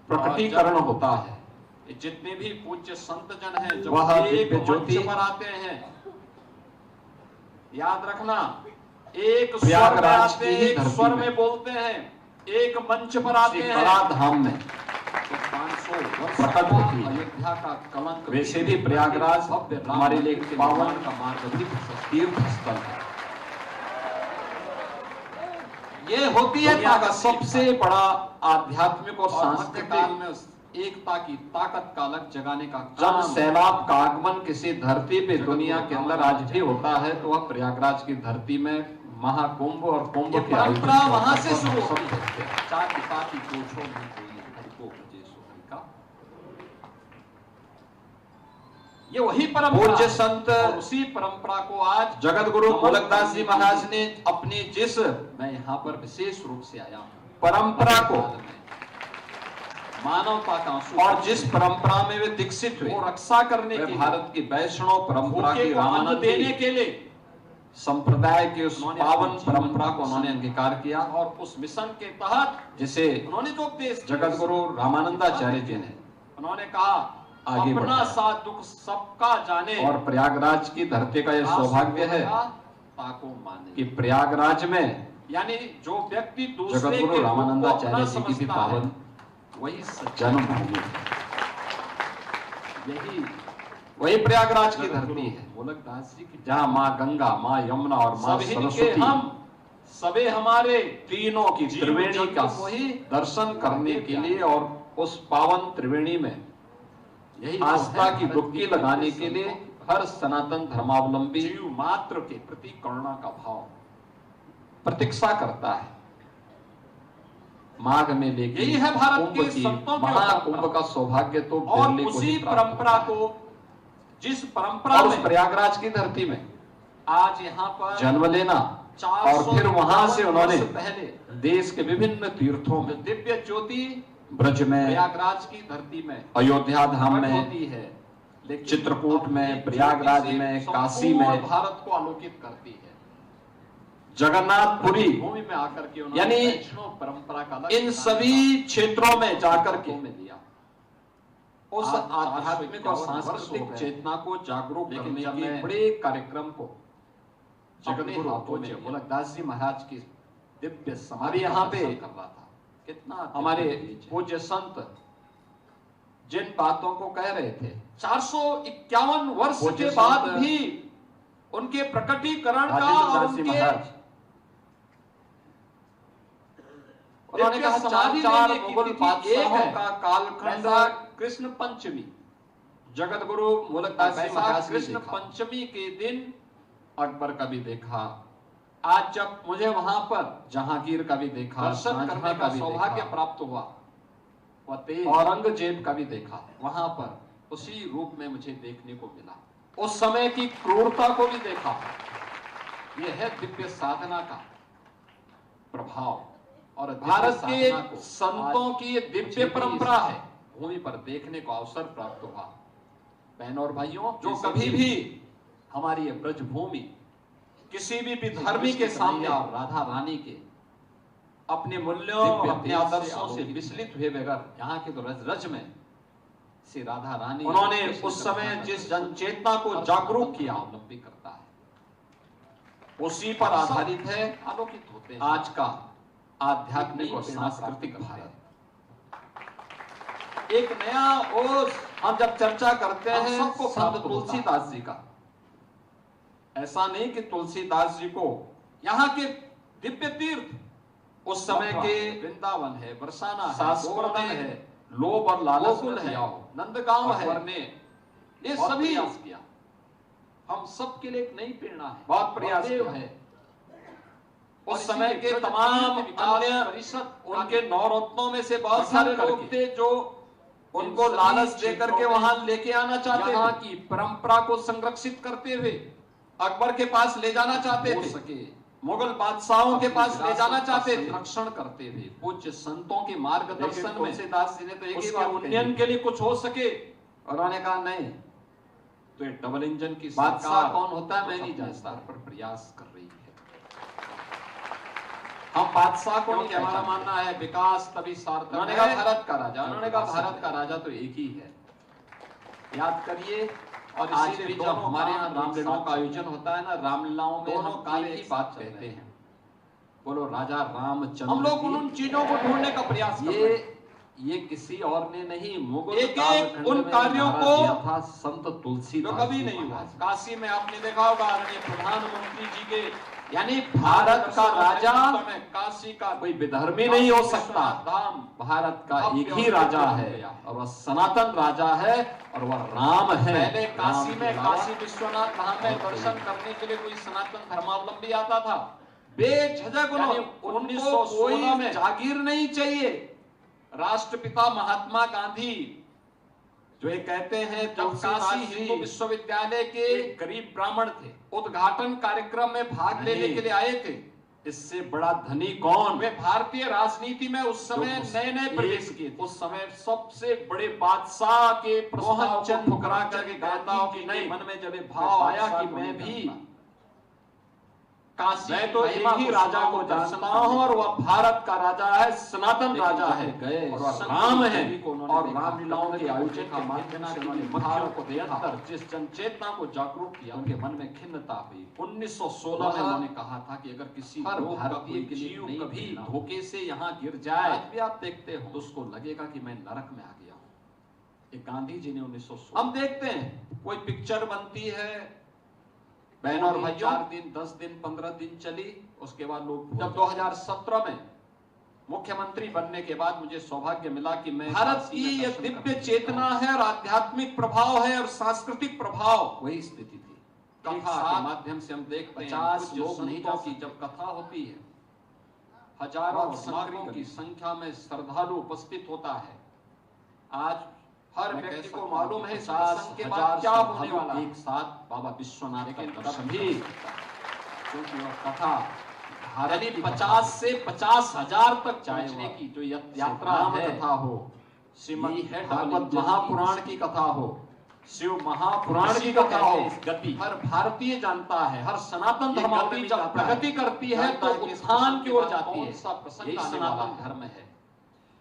प्रकटीकरण होता है। जितने भी पूज्य संत जन हैं जब वह एक दिव्य ज्योति मंच पर आते हैं, याद रखना, एक स्वर में प्रयागराज आते की हैं, ही एक धरती स्वर में में बोलते हैं, एक मंच पर आते हैं, कड़ा धाम में तो 500 वर्ष प्रकट होती है। अयोध्या का कलंक वैसे भी प्रयागराज भव्य राम हमारे लिए मंदिर के पावन निर्माण का मार्ग भी तीर्थ स्थल है। ये होती है दुनिया का ताकत सबसे बड़ा आध्यात्मिक और काल सांस्कृतिक में एकता की ताकत का अलग जगाने का जब काम सैलाब का आगमन किसी धरती पे दुनिया के अंदर आज भी होता है तो वह प्रयागराज की धरती में महाकुंभ और कुंभ ये की परंपरा आयोजन वहां से सब शुरू सब होती देखते हैं। है। जाति पाति को छोड़ हरि को भजे सो हरि का, ये वही परंपरा पूज्य है। संत और उसी परंपरा को आज जगत गुरु गोलकदास जी महाराज ने अपनी जिस मैं यहाँ पर विशेष रूप से आया हूँ, परंपरा को मानवता का आंसू और जिस परंपरा में वे दीक्षित हुए वो रक्षा करने वे के भारत की वैष्णव परंपरा भूखे की को अन्न रामानंद देने के लिए संप्रदाय की उस उन्होंने पावन अपने जीवन परंपरा का को उन्होंने मिशन अंगीकार किया और उस मिशन के तहत जिसे उन्होंने जो उपदेश किया, जगत गुरु रामानंदाचार्य जी ने उन्होंने कहा आगे अपना बढ़ाया। साथ दुख सबका जाने और प्रयागराज की धरती का यह सौभाग्य है ताको माने कि प्रयागराज में यानी जो व्यक्ति जगत दूसरे के गुरु दुख को रामानंदाचार्य अपना जी की भी समझता है, पावन वही सच्चा जन्मभूमि है। यही वही प्रयागराज की धरती है गोलकदास जी की जहाँ माँ गंगा, माँ यमुना और माँ सभी के सरस्वती हम सबे हमारे तीनों की जीव त्रिवेणी जंतु का वही दर्शन करने के लिए और उस पावन त्रिवेणी में यही आस्था की डुबकी लगाने के लिए हर सनातन धर्मावलंबी जीव मात्र के प्रति करुणा का भाव प्रतीक्षा करता है। माघ में लेके यही है भारत कुंभ के की संतों की महाकुंभ परंपरा। का सौभाग्य तो और दिल्ली को उसी ही प्राप्त परंपरा होता है। को जिस परंपरा और उस में प्रयागराज की धरती में आज यहाँ पर जन्म लेना और फिर वहां से उन्होंने पहले देश के विभिन्न तीर्थों में दिव्य ज्योति ब्रज में, प्रयागराज की धरती में अयोध्या धाम प्रकट में, होती है, लेकिन चित्रकूट में, अपनी प्रयागराज ज्योति से में, संपूर्ण काशी में, भारत को आलोकित करती है। जगन्नाथपुरी भूमि में आकर के उन्होंने यानी वैष्णव परंपरा का अलग इन सभी क्षेत्रों में जाकर के में दिया। उस आज आध्यात्मिक और 451 वर्ष हो सांस्कृतिक गए। चेतना को जागरूक लेकिन करने जब के मैं बड़े कार्यक्रम को जगत अपने गुरु हाथों में पूज्य लिया। गोलकदास जी महाराज की दिव्य अभी समाधि यहाँ का पे दर्शन कर रहा था। कितना हमारे दिव्य चीज है। पूज्य संत जिन बातों को कह रहे थे 451 वर्ष पूज्य के बाद संत भी उनके प्रकटीकरण का राजेंद्र और दास जी उनके महाराज उन्होंने दिव्य कहा समाधि चार लेने की मुगल तिथि बादशाहों एक है। का कालखंड वैसा कृष्ण पंचमी जगत गुरु गोलकदास जी वैसा महाराज ने कृष्ण देखा। पंचमी के दिन अकबर का भी देखा, आज जब मुझे वहां पर जहांगीर का भी देखा, दर्शन शाहजहां करने का भी सौभाग्य देखा, प्राप्त हुआ, वह तेज औरंगजेब का भी देखा। वहां पर उसी रूप में मुझे देखने को मिला। उस समय की क्रूरता को भी देखा। यह है दिव्य साधना का प्रभाव और भारत के संतों की ये दिव्य परंपरा है, भूमि पर देखने को अवसर प्राप्त हुआ। बहनों और भाइयों, जो कभी भी हमारी ये ब्रज भूमि किसी भी विधर्मी के सामने और राधा रानी के अपने मूल्यों और अपने आदर्शों से विचलित हुए बगैर यहाँ के तो रज रज में श्री राधा रानी उन्होंने उस समय जिस जनचेतना को जागरूक किया अवलंबी करता है, उसी पर आधारित है आलोकित होते हैं आज का आध्यात्मिक और प्रेरणा सांस्कृतिक प्राप्त भारत। एक नया ओर हम जब चर्चा करते हम हैं सबको संत प्राप्त होता है। तुलसीदास जी का, ऐसा नहीं कि तुलसीदास जी को यहाँ के दिव्य तीर्थ उस समय के वृंदावन है, बरसाना है, शासकों गोवर्धन ने है, लोभ और लालच गोकुल में है, दिया हो। नंदगांव है, अकबर ने ये बहुत सभी प्रयास किया, हम सबके लिए एक नई प्रेरणा है, बहुत प्रयास देव किया। है। उस समय के ब्रज तमाम तीर्थ विकास अन्य परिषद उनके नौरत्नों में से बहुत गठन सारे लोग करके थे जो उनको सभी लालच दे करके क्षेत्रों में वहां लेके आना चाहते यहाँ थे, की परंपरा को संरक्षित करते हुए अकबर के पास ले जाना चाहते हो थे, सके मुगल बादशाहों के पास ले जाना चाहते थे। संरक्षण करते हुए पूज्य संतों के मार्गदर्शन में तुलसीदास जी ने तो एक ही उसके बात कही, उन्नयन के लिए कुछ हो सके। उन्होंने कहा नहीं, तो ये डबल इंजन की बादशाह सरकार कौन होता है मैं अपने नहीं जानता, स्तर पर प्रयास कर रही है। हम बादशाह को नहीं क्योंकि हमारा पहचानते। मानना है विकास तभी सार्थक उन्होंने है। कहा भारत का राजा, उन्होंने कहा भारत का राजा तो एक ही है। याद करिए। और आज इसीलिए भी जब जब हमारे यहाँ काम रामलीलाओं का आयोजन होता है ना, रामलीलाओं में दोनों हम कार्य एक ही एक बात साथ चल कहते रहे हैं, बोलो राजा रामचंद्र हम लोग की। उन चीजों को ढूंढने का प्रयास कर रहे हैं। ये किसी और ने नहीं, मुगल एक-एक कालखंड उन में कार्यों नारा को दिया था संत जो तुलसीदास कभी जी नहीं हुआ। महाराज। काशी में आपने देखा होगा आदरणीय प्रधानमंत्री जी के यानी भारत का राजा में काशी का कोई विधर्मी नहीं हो सकता। धाम भारत का भव्य एक ही और राजा दिव्य है हो गया। और वह सनातन राजा है और वह राम है। पहले काशी राम में, के अलावा काशी विश्वनाथ धाम में दर्शन करने के लिए कोई सनातन धर्मावलंबी आता था, बेझिझक यानी उनको 1916 में कोई जागीर नहीं चाहिए। राष्ट्रपिता महात्मा गांधी जो ये कहते हैं जब तुलसीदास काशी जी हिंदू विश्वविद्यालय के गरीब ब्राह्मण थे, उद्घाटन कार्यक्रम में भाग लेने नहीं। के लिए आए थे, इससे बड़ा धनी कौन? वे भारतीय राजनीति में उस समय नए नए प्रवेश किए थे। उस समय सबसे बड़े बादशाह के प्रस्ताव को मोहनचंद ठुकरा करके गांधी की जी नहीं, के मन में जब ये भाव आया कि मैं भी काशी मैं तो एक महिमा ही राजा को दर्शन जानता हूं और वह भारत का राजा है, सनातन लेकिन राजा जब है गए, और वह संत राम है। देवी को उन्होंने और देखा, रामलीलाओं के आयोजन के देखा, माध्यम से उन्होंने उन्होंने भाव मक्खियों को के देखा, अंदर जिस जनचेतना को जागरूक किया, उनके मन में खिन्नता हुई। 1916 में वह उन्होंने कहा था कि अगर किसी हर लोग का भारतीय कोई के लिए जीव नहीं कभी गिरना हो। धोखे से यहाँ गिर जाए, आज भी आप देखते हो तो उसको लगेगा कि मैं नरक में आ गया हूं। ये गांधी जी ने 1916 हम देखते हैं कोई पिक्चर बनती है, बहन और भाई 4 दिन 10 दिन 15 दिन चली, उसके बाद लोग जब 2017 में मुख्यमंत्री बनने के बाद मुझे सौभाग्य मिला कि मैं भारत काशी की में ये दर्शन दिव्य करने चेतना है और आध्यात्मिक प्रभाव है और सांस्कृतिक प्रभाव, वही स्थिति थी। कथा कथा के के माध्यम से हम देखते हैं 50 कुछ लोग नहीं जा की सकते। जब कथा होती है, हजारों और लाखों लाखों की संख्या में श्रद्धालु उपस्थित होता है। आज हर मैं कह व्यक्ति को सकता मालूम हूं है कि इस 50,000 प्रसंग के बाद क्या होने वाला है। एक साथ बाबा विश्वनाथ लेकिन का तब दर्शन भी कर सकता है। क्योंकि वह कथा भारत यानी की 50 से 50,000 तक चाहे पहुंचने वह की जो यात्रा यात्रा है, है, कथा हो, श्रीमद् ये भागवत भागवत महापुराण की कथा हो, शिव महापुराण पुराण की की कथा कथा हो, हो, इस गति हर भारतीय जानता है, हर सनातन ये धर्मावलंबी गति जब जानता है, प्रगति करती है जानता तो है कि इस उत्थान प्रसंग की के ओर बाद जाती कौन है। सा प्रसंग यही आने वाला सनातन है। धर्म है।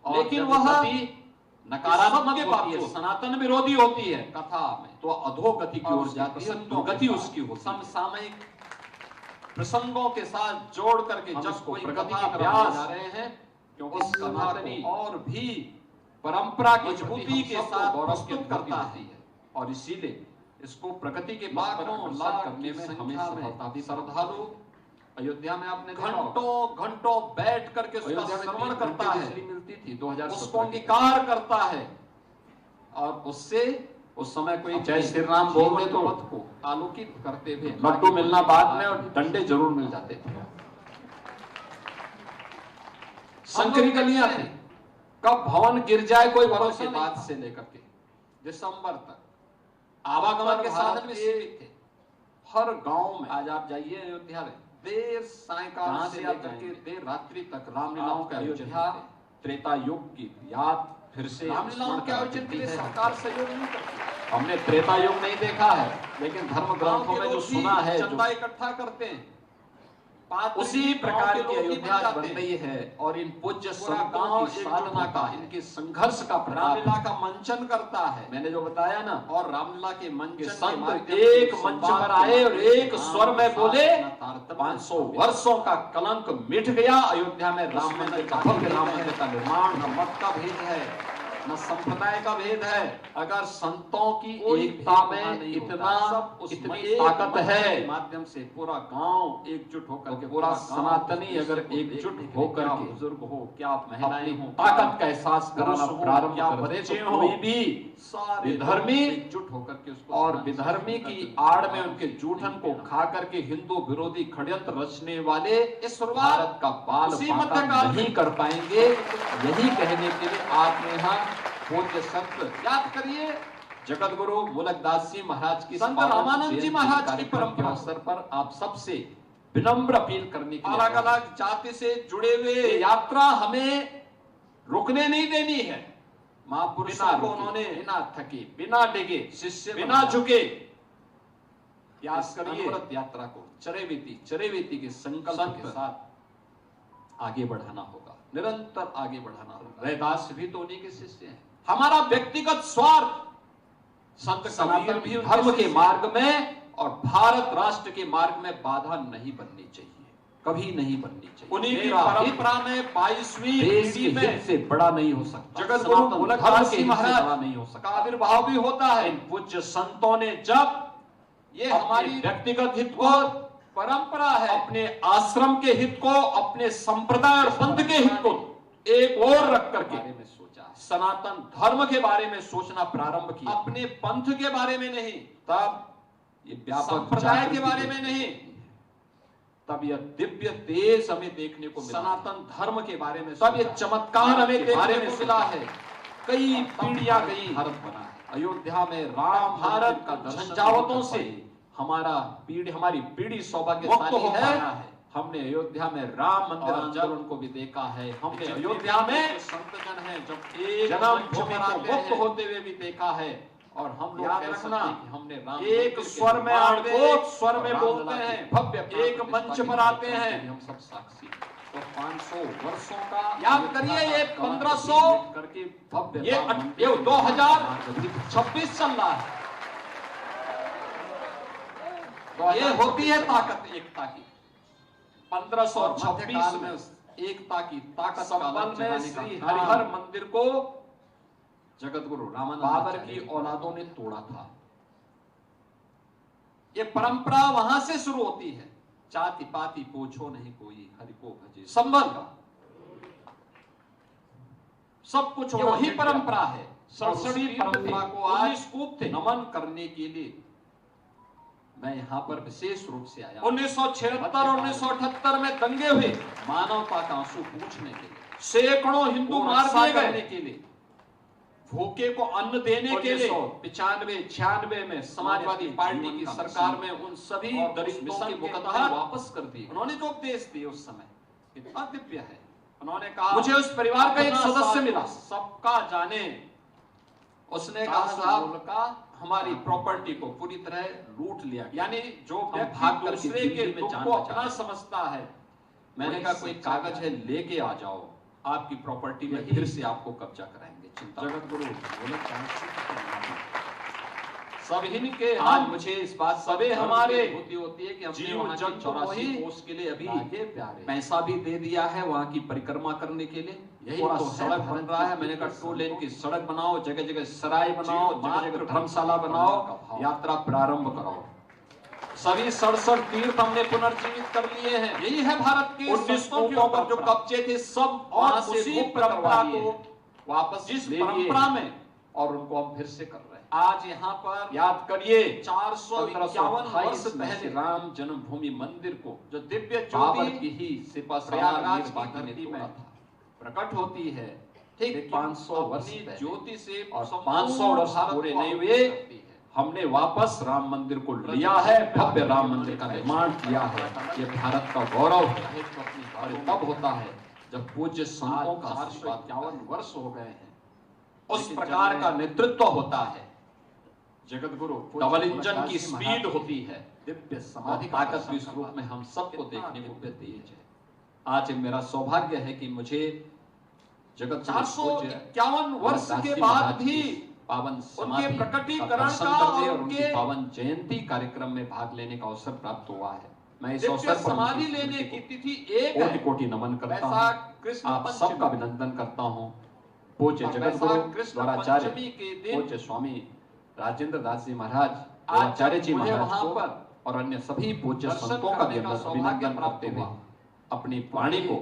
और लेकिन जब वह गति नकारात्मक के होती है, बावजूद सनातन विरोधी होती है कथा में, तो अधोगति की और ओर जाती है, प्रसंगों के दुर्गति साथ उसकी होती है। समसामयिक प्रसंगों के साथ जोड़ करके हम जब इसको कोई प्रगति कथा की तरफ अभ्यास ले जा रहे हैं, क्योंकि उस कथा सनातनी को और भी परंपरा की मजबूती के साथ प्रस्तुत करता है। और इसीलिए इसको प्रगति के लाखों लाख करने में हमें सफलता भी श्रद्धालु अयोध्या में आपने देखा होगा। घंटों घंटों बैठ करके उसका अयोध्या में श्रवण 3 करता घंटे है, बिजली मिलती थी 2017 उसको के अंगीकार करता है और उससे उस समय कोई अपने जय श्री राम बोल दे तो पथ को आलोकित करते हुए लड्डू मिलना बाद में और डंडे जरूर मिल जाते थे। संकरी गलियां थी, कब भवन गिर जाए कोई भरोसा के नहीं बाद था। से लेकर के दिसंबर तक आवागमन के साधन भी सीमित थे। हर गांव में आज आप जाइए अयोध्या में, देर सायकाल जहां से से आप लेकर के जाएंगे, देर रात्रि तक रामलीलाओं आप का आयोजन अयोध्या होते हैं। त्रेता युग की याद फिर से रामलीलाओं के आयोजन के लिए है। सरकार सहयोग नहीं करती। हमने त्रेता युग नहीं देखा है, लेकिन धर्म ग्रंथों में जो सुना है, चंदा जो इकट्ठा करते हैं, उसी प्रकार की लोग ही अयोध्या बन बन जाते रही है और इन पूज्य पूरा संतों गांव की एकजुट साधना होता का, है। इनके संघर्ष का प्रताप रामलीला है। का मंचन करता है। मैंने जो बताया ना, और रामलीला के कि मंचन के संत माध्यम एक से मंच संवाद पर के आए और माध्यम से एक राम स्वर में के बोले, साथ अपना तारतम्य 500 वर्षों का कलंक मिट गया, अयोध्या में राम उसमें मंदिर न का, जाति भव्य राम भेद मंदिर है, का निर्माण। न मत का भेद है, न संप्रदाय का भेद है। अगर संतों की कोई एकता भेदभाव में नहीं इतना होता। सब उस इतनी एक ताकत मंच है, के माध्यम से पूरा गांव एकजुट होकर के, पूरा गांव सनातनी उस अगर दृश्य को एकजुट देखने के लिए, होकर क्या के बुजुर्ग हो, क्या अपनी महिलाएं हो, ताकत का एहसास कराना पुरुष हो, प्रारंभ क्या कर दे, बच्चे तो हो, कोई भी सारे विधर्मी लोग एकजुट होकर के उसको और ध्यान से विधर्मी सुनकर की के आड़ में उनके जूठन को खा करके हिंदू विरोधी षड्यंत्र रचने वाले इस शुरुआत भारत का बाल उसी बांका मध्यकाल नहीं में कर पाएंगे। यही कहने के लिए आपने यहाँ पूज्य संत याद करिए जगत गुरु मुलकदास जी महाराज की संत पावन रामानंद जी जयंती महाराज की कार्यक्रम के परंपरा अवसर पर आप सबसे विनम्र अपील करने के लिए अलग अलग जाति से जुड़े हुए ये यात्रा हमें रुकने नहीं देनी है। महापुरुषों बिना को रुके, उन्होंने बिना थके, बिना डिगे, शिष्य बिना बनाया। झुके याद इस करिए अनवरत यात्रा को चरेवेती के संकल्प संत के साथ आगे बढ़ाना होगा, निरंतर आगे बढ़ाना होगा। रैदास भी तो उन्हीं के शिष्य हैं। हमारा व्यक्तिगत स्वार्थ संत सनातन भी धर्म के मार्ग में और भारत राष्ट्र के मार्ग में बाधा नहीं बननी चाहिए, कभी नहीं बननी चाहिए। उन्हीं की परंपरा में 22वीं पीढ़ी में से बड़ा नहीं हो सकता। जगत गुरु गोलकदास जी महाराज नहीं हो सकता, आविर्भाव भी होता है। पूज्य संतों ने जब ये हमारी व्यक्तिगत हित को, परंपरा है, अपने आश्रम के हित को, अपने संप्रदाय और पंथ के हित को एक और रख करके सोचा, सनातन धर्म के बारे में सोचना प्रारंभ किया, अपने पंथ के बारे में नहीं, तब ये व्यापक संप्रदाय के बारे में नहीं, तब यह दिव्य तेज हमें देखने को मिला, सनातन धर्म के बारे में, तब यह चमत्कार हमें देखने को मिला है। कई पीढ़ियां गई, भारत बना है। अयोध्या में राम भारत का झंझावतों से हमारी पीढ़ी सौभाग्यशाली है। हमने अयोध्या में राम मंदिर आंदोलन को भी देखा है। हमने अयोध्या में संतजन है जब एक जन्म भूमि को मुक्त होते हुए भी देखा है। और हम लोग याद रखना, हमने राम एक स्वर में स्वर में बोलते हैं, भव्य एक मंच पर आते हैं, हम सब साक्षी। तो 500 वर्षों का याद करिए, ये 1500 करके भव्य, ये 2026 चल रहा है। ये होती है ताकत एकता की। 1526 में एकता की ताकत संबल में श्री हरिहर मंदिर को जगत गुरु रामानंद बाबर की औलादों ने तोड़ा था। ये परंपरा वहां से शुरू होती है। जाति पाति पूछो नहीं कोई, हरि को भजे संबल का सब कुछ वही परंपरा है। सड़सठी परंपरा को आज नमन करने के लिए मैं यहाँ पर विशेष रूप से आया। 1976 और 1978 में दंगे हुए, मानवता का आंसू पूछने के लिए, सैकड़ों हिंदू मार दिए गए के लिए, भूखे को अन्न देने के लिए 95-96 में समाजवादी पार्टी की सरकार में उन सभी दलितों के मुकदमे वापस कर दिए। उन्होंने जो उपदेश दिए उस समय कितना दिव्य है। उन्होंने कहा, मुझे उस परिवार का एक सदस्य मिला, सबका जाने। उसने कहा, साहब का हमारी प्रॉपर्टी को पूरी तरह लूट लिया, यानी जो भाग कर दूसरे के दुख को अपना समझता है। मैंने कहा, कोई कागज है लेके आ जाओ, आपकी प्रॉपर्टी में फिर से आपको कब्जा कराएंगे। चिंता जगत गुरु सब इनके, आज मुझे इस बात सबे हमारे होती है कि हमने वहां की 84 कोस के लिए अभी पैसा भी दे दिया है वहां की परिक्रमा करने के लिए। यही तो सड़क बन रहा है। मैंने कहा 2 लेन की सड़क बनाओ, जगह जगह सराय बनाओ, जगह जगह धर्मशाला बनाओ, यात्रा प्रारंभ कराओ। सभी 67 तीर्थ हमने पुनर्जीवित कर लिए हैं। यही है भारत के 19 कूपों पर जो कब्जे थे सब, और उसी परंपरा को वापस जिस परंपरा में, और उनको हम फिर से कर रहे हैं। आज यहाँ पर याद करिए 451 वर्ष पहले राम जन्मभूमि मंदिर को जो दिव्य ज्योति की ही प्रयागराज की धरती में प्रकट होती है, ठीक 500 वर्ष ज्योति से, और 500 वर्ष पूरे नहीं हुए, हमने वापस राम मंदिर को लिया है, भव्य राम मंदिर का निर्माण किया है। ये भारत का गौरव है। और तब होता है जब पूज्य संतों का 451 वर्ष हो गए हैं, उस प्रकार का नेतृत्व होता है। जगत गुरु डबल इंजन की स्पीड होती है, दिव्य समाधि ताकत भी इस रूप में हम सबको देखने को मिलती है। आज मेरा सौभाग्य है कि मुझे जगत 451 वर्ष के बाद भी पावन उनके प्रकटीकरण का और उनके पावन जयंती कार्यक्रम में भाग लेने का अवसर प्राप्त हुआ है। मैं इस अवसर पर समाधि लेने की तिथि एक कोटि नमन करता हूँ, आप सबका अभिनंदन करता हूँ। पूज्य जगत गुरु द्वाराचार्य पूज्य स्वामी राजेंद्र दास जी महाराज, आचार्य जी महाराज को और अन्य सभी पूज्य संतों का भी अभिनंदन करते हुए अपनी वाणी को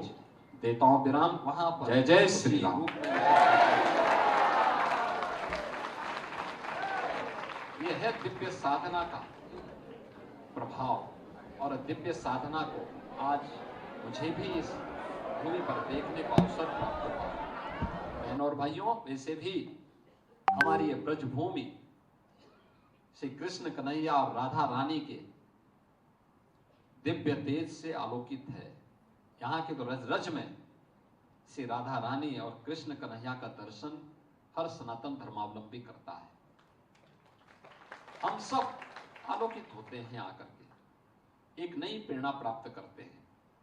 देता हूँ विराम। वहां पर जय जय श्री राम। यह है दिव्य साधना का प्रभाव, और दिव्य साधना को आज मुझे भी इस भूमि पर देखने का अवसर प्राप्त हुआ। बहनों और भाइयों, वैसे भी हमारी यह ब्रजभूमि श्री कृष्ण कन्हैया और राधा रानी के दिव्य तेज से आलोकित है। यहाँ के तो रज रज में श्री राधा रानी और कृष्ण कन्हैया का दर्शन हर सनातन धर्मावलंबी करता है। हम सब आलोकित होते हैं, आकर के एक नई प्रेरणा प्राप्त करते हैं।